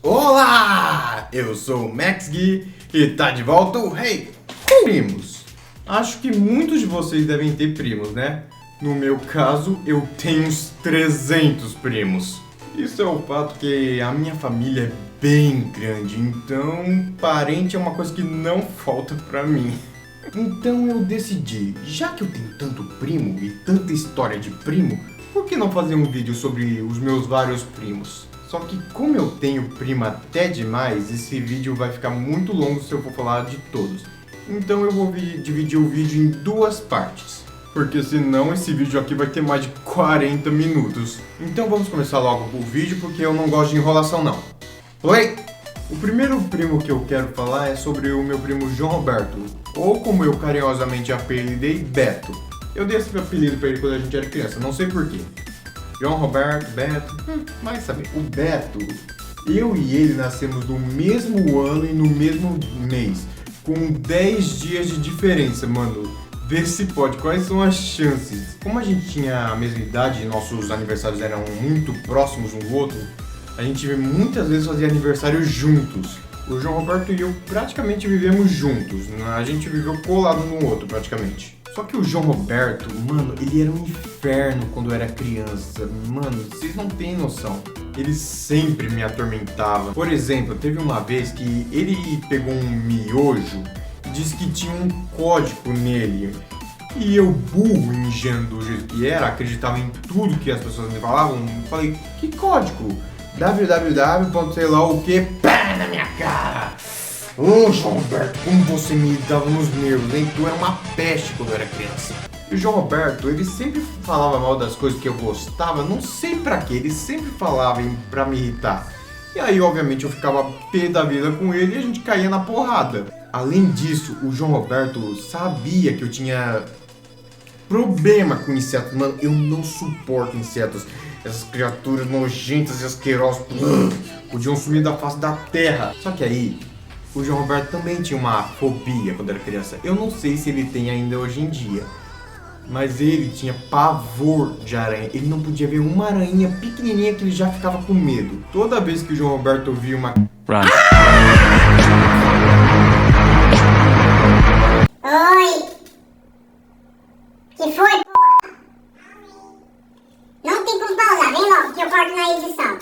Olá! Eu sou o Max Gui e tá de volta o Hey Primos. Acho que muitos de vocês devem ter primos, né? No meu caso, eu tenho uns 300 primos. Isso é o fato que a minha família é bem grande, então parente é uma coisa que não falta pra mim. Então eu decidi, já que eu tenho tanto primo e tanta história de primo, por que não fazer um vídeo sobre os meus vários primos? Só que como eu tenho prima até demais, esse vídeo vai ficar muito longo se eu for falar de todos. Então eu vou dividir o vídeo em duas partes, porque senão esse vídeo aqui vai ter mais de 40 minutos. Então vamos começar logo o vídeo, porque eu não gosto de enrolação não. Play! O primeiro primo que eu quero falar é sobre o meu primo João Roberto, ou como eu carinhosamente apelidei, Beto. Eu dei esse apelido pra ele quando a gente era criança, não sei porquê. João Roberto, Beto, vai saber. O Beto, eu e ele nascemos no mesmo ano e no mesmo mês, com 10 dias de diferença, mano. Vê se pode, quais são as chances? Como a gente tinha a mesma idade e nossos aniversários eram muito próximos um do outro, a gente muitas vezes fazia aniversário juntos. O João Roberto e eu praticamente vivemos juntos, a gente viveu colado um no outro praticamente. Só que o João Roberto, mano, ele era um inferno quando eu era criança. Mano, vocês não têm noção. Ele sempre me atormentava. Por exemplo, teve uma vez que ele pegou um miojo e disse que tinha um código nele. E eu, burro, ingênuo do jeito que era, acreditava em tudo que as pessoas me falavam. Falei, que código? www. sei lá o que, pá na minha cara. Ô, João Roberto, como você me dava nos nervos, hein? Tu era uma peste quando eu era criança. E o João Roberto, ele sempre falava mal das coisas que eu gostava, não sei pra quê, ele sempre falava pra me irritar. E aí, obviamente, eu ficava pé da vida com ele e a gente caía na porrada. Além disso, o João Roberto sabia que eu tinha problema com insetos. Mano, eu não suporto insetos. Essas criaturas nojentas e asquerosas podiam sumir da face da terra. Só que aí, o João Roberto também tinha uma fobia quando era criança. Eu não sei se ele tem ainda hoje em dia. Mas ele tinha pavor de aranha. Ele não podia ver uma aranha pequenininha que ele já ficava com medo. Toda vez que o João Roberto ouvia uma... Oi! Que foi, porra? Não tem como pausar, vem logo que eu corto na edição.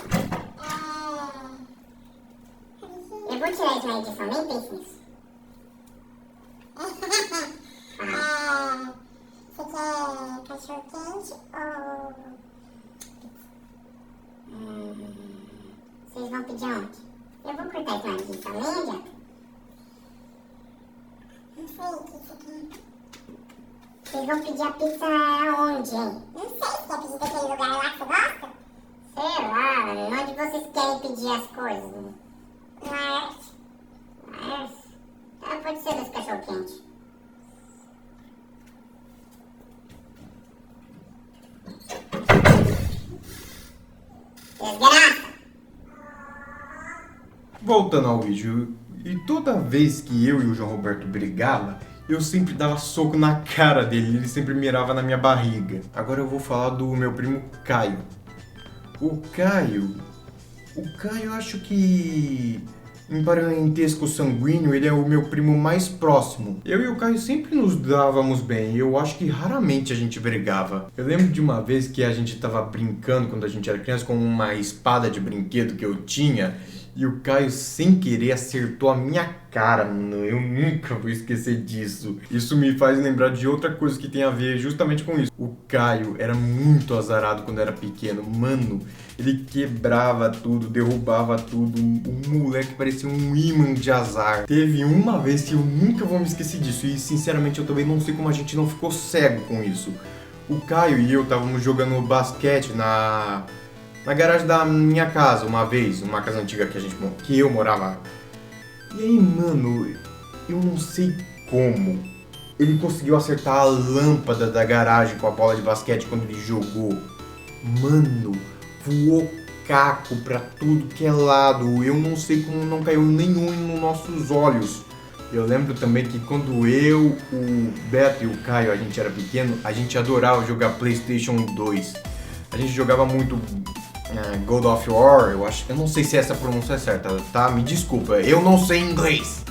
Eu vou tirar isso na edição, nem pense nisso. Você quer cachorro quente ou... Vocês vão pedir aonde? Eu vou cortar isso na edição, nem adianta. Não sei o que você quer. Vocês vão pedir a pizza aonde, hein? Não sei, você quer pedir daquele lugar lá que você gosta? Sei lá, onde vocês querem pedir as coisas? Mas pode ser desse cachorro quente. Desgraça! Voltando ao vídeo, e toda vez que eu e o João Roberto brigava, eu sempre dava soco na cara dele, ele sempre mirava na minha barriga. Agora eu vou falar do meu primo Caio. O Caio, eu acho que em parentesco sanguíneo ele é o meu primo mais próximo. Eu e o Caio sempre nos dávamos bem, eu acho que raramente a gente brigava. Eu lembro de uma vez que a gente tava brincando quando a gente era criança com uma espada de brinquedo que eu tinha. E o Caio, sem querer, acertou a minha cara, mano. Eu nunca vou esquecer disso. Isso me faz lembrar de outra coisa que tem a ver justamente com isso. O Caio era muito azarado quando era pequeno. Mano, ele quebrava tudo, derrubava tudo. O moleque parecia um imã de azar. Teve uma vez que eu nunca vou me esquecer disso. E, sinceramente, eu também não sei como a gente não ficou cego com isso. O Caio e eu estávamos jogando basquete na garagem da minha casa uma vez, uma casa antiga que eu morava. E aí, mano, eu não sei como ele conseguiu acertar a lâmpada da garagem com a bola de basquete quando ele jogou. Mano, voou caco pra tudo que é lado. Eu não sei como não caiu nenhum nos nossos olhos. Eu lembro também que quando eu, o Beto e o Caio, a gente era pequeno, a gente adorava jogar PlayStation 2. A gente jogava muito God of War, eu não sei se essa pronúncia é certa, tá? Me desculpa, eu não sei inglês.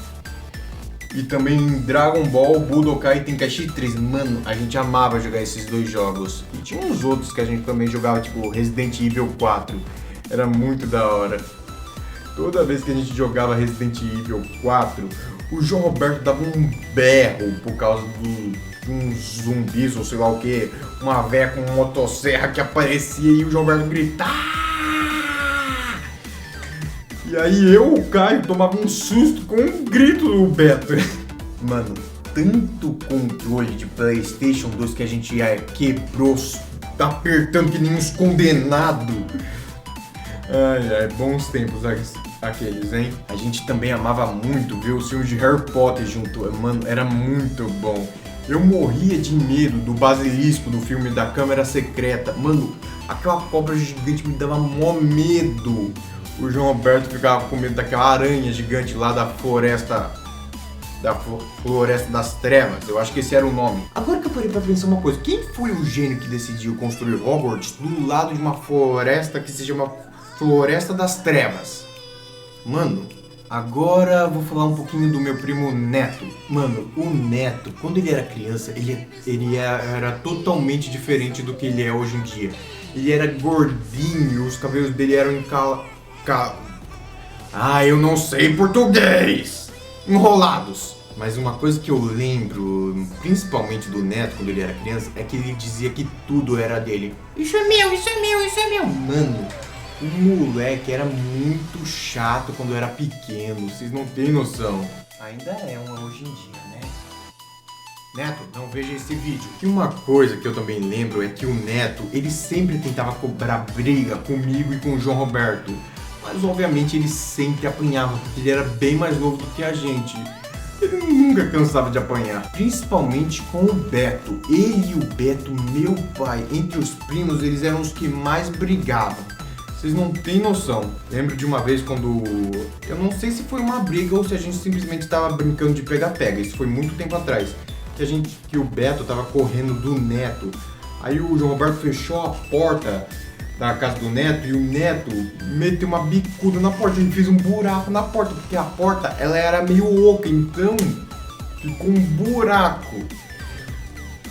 E também Dragon Ball Budokai Tenkaichi 3. Mano, a gente amava jogar esses dois jogos. E tinha uns outros que a gente também jogava, tipo Resident Evil 4. Era muito da hora. Toda vez que a gente jogava Resident Evil 4, o João Roberto dava um berro por causa de uns zumbis ou sei lá o que. Uma véia com uma motosserra que aparecia e o João Roberto gritava. E aí eu, o Caio, tomava um susto com um grito do Beto. Mano, tanto controle de PlayStation 2 que a gente quebrou, tá apertando que nem uns condenados. Ai, bons tempos aqueles, hein? A gente também amava muito ver os filmes de Harry Potter junto. Mano, era muito bom. Eu morria de medo do basilisco do filme da Câmara Secreta. Mano, aquela cobra gigante me dava mó medo. O João Roberto ficava com medo daquela aranha gigante lá da floresta. Da Floresta das Trevas, eu acho que esse era o nome. Agora que eu parei pra pensar uma coisa, quem foi o gênio que decidiu construir Hogwarts do lado de uma floresta que se chama Floresta das Trevas? Mano, agora vou falar um pouquinho do meu primo Neto. Mano, o Neto, quando ele era criança, ele era totalmente diferente do que ele é hoje em dia. Ele era gordinho, os cabelos dele eram eu não sei português! Enrolados. Mas uma coisa que eu lembro, principalmente do Neto, quando ele era criança, é que ele dizia que tudo era dele. Isso é meu, isso é meu, isso é meu. Mano, o moleque era muito chato quando era pequeno, vocês não têm noção. Ainda é hoje em dia, né? Neto, não veja esse vídeo. E uma coisa que eu também lembro é que o Neto, ele sempre tentava cobrar briga comigo e com o João Roberto. Mas obviamente ele sempre apanhava, porque ele era bem mais novo do que a gente. Ele nunca cansava de apanhar. Principalmente com o Beto. Ele e o Beto, meu pai, entre os primos, eles eram os que mais brigavam. Vocês não têm noção. Lembro de uma vez quando... eu não sei se foi uma briga ou se a gente simplesmente estava brincando de pega-pega. Isso foi muito tempo atrás. Que o Beto estava correndo do Neto. Aí o João Roberto fechou a porta da casa do Neto e o Neto meteu uma bicuda na porta. A gente fez um buraco na porta, porque a porta ela era meio oca, então ficou um buraco.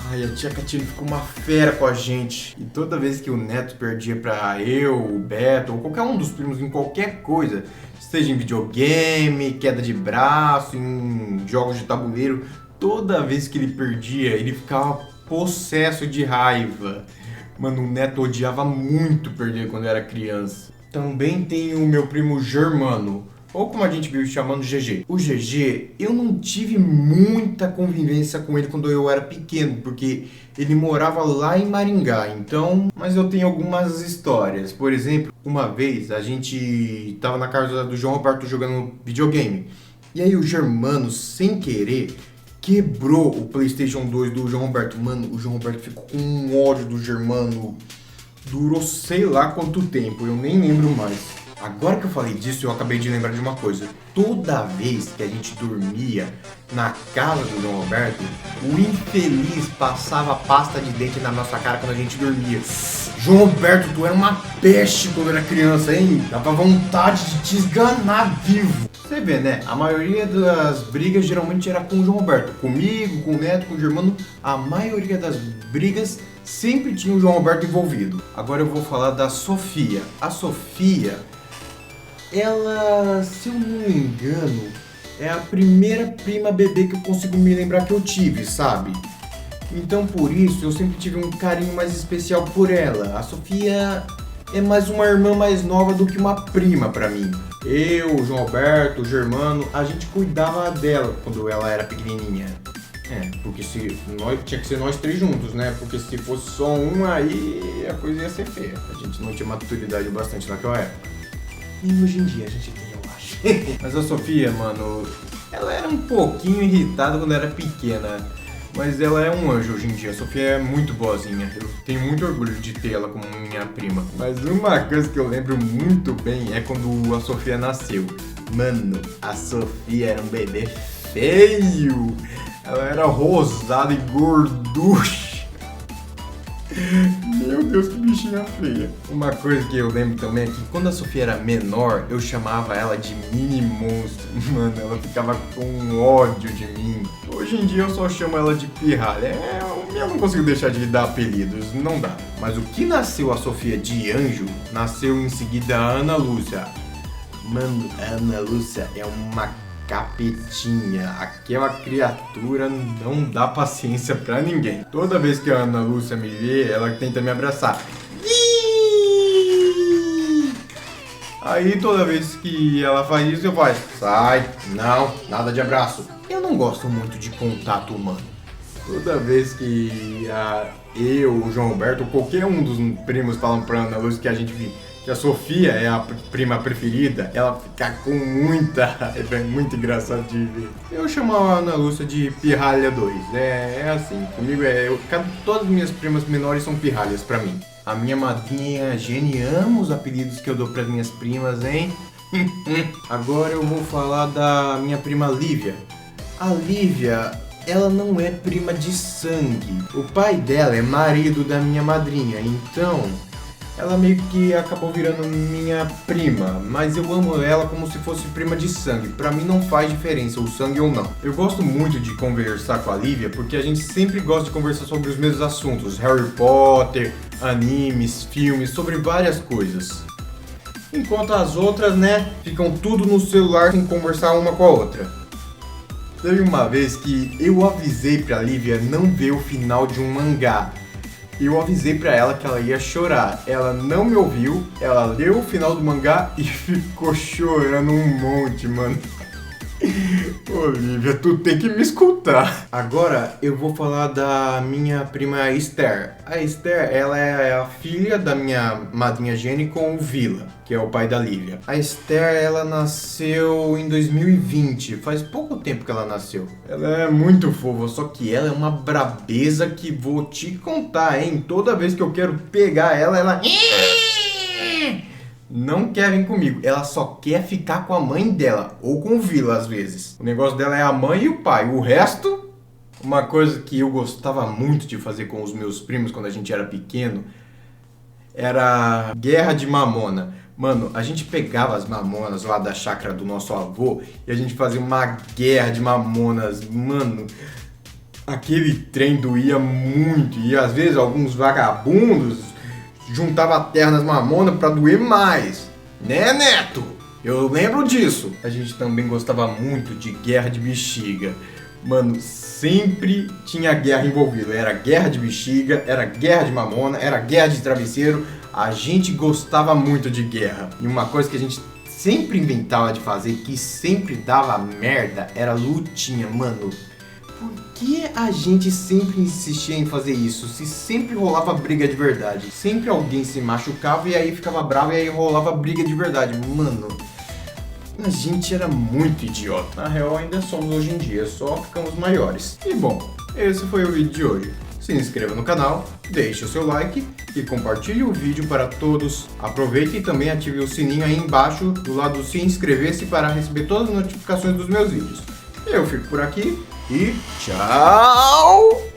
Ai, a tia Catina ficou uma fera com a gente. E toda vez que o Neto perdia pra eu, o Beto ou qualquer um dos primos em qualquer coisa, seja em videogame, queda de braço, em jogos de tabuleiro, toda vez que ele perdia, ele ficava possesso de raiva. Mano, o Neto odiava muito perder quando era criança. Também tem o meu primo Germano, ou como a gente viu chamando GG. O GG, eu não tive muita convivência com ele quando eu era pequeno, porque ele morava lá em Maringá, então... Mas eu tenho algumas histórias. Por exemplo, uma vez a gente tava na casa do João Roberto jogando videogame. E aí o Germano, sem querer, quebrou o PlayStation 2 do João Roberto. Mano, o João Roberto ficou com um ódio do Germano. Durou sei lá quanto tempo, eu nem lembro mais. Agora que eu falei disso, eu acabei de lembrar de uma coisa. Toda vez que a gente dormia na casa do João Roberto, o infeliz passava pasta de dente na nossa cara quando a gente dormia. João Roberto, tu era uma peste quando era criança, hein? Dava vontade de te esganar vivo. Você vê, né? A maioria das brigas geralmente era com o João Roberto. Comigo, com o Neto, com o Germano. A maioria das brigas sempre tinha o João Roberto envolvido. Agora eu vou falar da Sofia. A Sofia, ela, se eu não me engano, é a primeira prima bebê que eu consigo me lembrar que eu tive, sabe? Então por isso eu sempre tive um carinho mais especial por ela. A Sofia é mais uma irmã mais nova do que uma prima pra mim. Eu, o João Alberto, o Germano, a gente cuidava dela quando ela era pequenininha. Porque tinha que ser nós três juntos, né? Porque se fosse só um, aí a coisa ia ser feia. A gente não tinha maturidade bastante naquela época. E hoje em dia a gente tem, eu acho. Mas a Sofia, mano, ela era um pouquinho irritada quando era pequena. Mas ela é um anjo hoje em dia. A Sofia é muito boazinha. Eu tenho muito orgulho de ter ela como minha prima. Mas uma coisa que eu lembro muito bem é quando a Sofia nasceu. Mano, a Sofia era um bebê feio. Ela era rosada e gorducha. Meu Deus, que bichinha feia. Uma coisa que eu lembro também é que quando a Sofia era menor, eu chamava ela de mini monstro. Mano, ela ficava com ódio de mim. Hoje em dia eu só chamo ela de pirralha. Eu não consigo deixar de dar apelidos, não dá. Mas o que nasceu a Sofia de anjo, nasceu em seguida a Ana Lúcia. Mano, a Ana Lúcia é uma capetinha. Aquela criatura não dá paciência pra ninguém. Toda vez que a Ana Lúcia me vê, ela tenta me abraçar. Aí toda vez que ela faz isso, eu faço: sai, não, nada de abraço. Eu não gosto muito de contato humano. Toda vez que eu, o João Roberto, ou qualquer um dos primos falam pra Ana Lúcia que a Sofia é a prima preferida, ela fica com é muito engraçado de ver. Eu chamo a Ana Lúcia de Pirralha 2, é assim, comigo todas as minhas primas menores são pirralhas pra mim. A minha madrinha Jenny ama os apelidos que eu dou pras minhas primas, hein? Agora eu vou falar da minha prima Lívia. A Lívia, ela não é prima de sangue. O pai dela é marido da minha madrinha, então ela meio que acabou virando minha prima, mas eu amo ela como se fosse prima de sangue. Pra mim não faz diferença o sangue ou não. Eu gosto muito de conversar com a Lívia porque a gente sempre gosta de conversar sobre os mesmos assuntos: Harry Potter, animes, filmes, sobre várias coisas. Enquanto as outras, né, ficam tudo no celular sem conversar uma com a outra. Teve uma vez que eu avisei pra Lívia não ver o final de um mangá. Eu avisei pra ela que ela ia chorar. Ela não me ouviu, ela leu o final do mangá e ficou chorando um monte, mano. Olivia, tu tem que me escutar. Agora eu vou falar da minha prima Esther. A Esther, ela é a filha da minha madrinha Jenny com o Vila, que é o pai da Lívia. A Esther, ela nasceu em 2020, faz pouco tempo que ela nasceu. Ela é muito fofa, só que ela é uma brabeza que vou te contar, hein? Toda vez que eu quero pegar ela não quer vir comigo, ela só quer ficar com a mãe dela, ou com o Vila às vezes. O negócio dela é a mãe e o pai, o resto... Uma coisa que eu gostava muito de fazer com os meus primos quando a gente era pequeno era guerra de mamona. Mano, a gente pegava as mamonas lá da chácara do nosso avô e a gente fazia uma guerra de mamonas. Mano, aquele trem doía muito e às vezes alguns vagabundos juntava a terra nas mamonas pra doer mais, né, Neto? Eu lembro disso. A gente também gostava muito de guerra de bexiga. Mano, sempre tinha guerra envolvida. Era guerra de bexiga, era guerra de mamona, era guerra de travesseiro. A gente gostava muito de guerra. E uma coisa que a gente sempre inventava de fazer, que sempre dava merda, era lutinha, mano. Por que a gente sempre insistia em fazer isso? Se sempre rolava briga de verdade. Sempre alguém se machucava e aí ficava bravo e aí rolava briga de verdade. Mano, a gente era muito idiota. Na real, ainda somos hoje em dia, só ficamos maiores. E bom, esse foi o vídeo de hoje. Se inscreva no canal, deixe o seu like e compartilhe o vídeo para todos. Aproveite e também ative o sininho aí embaixo do lado do se inscrever-se para receber todas as notificações dos meus vídeos. Eu fico por aqui. E tchau!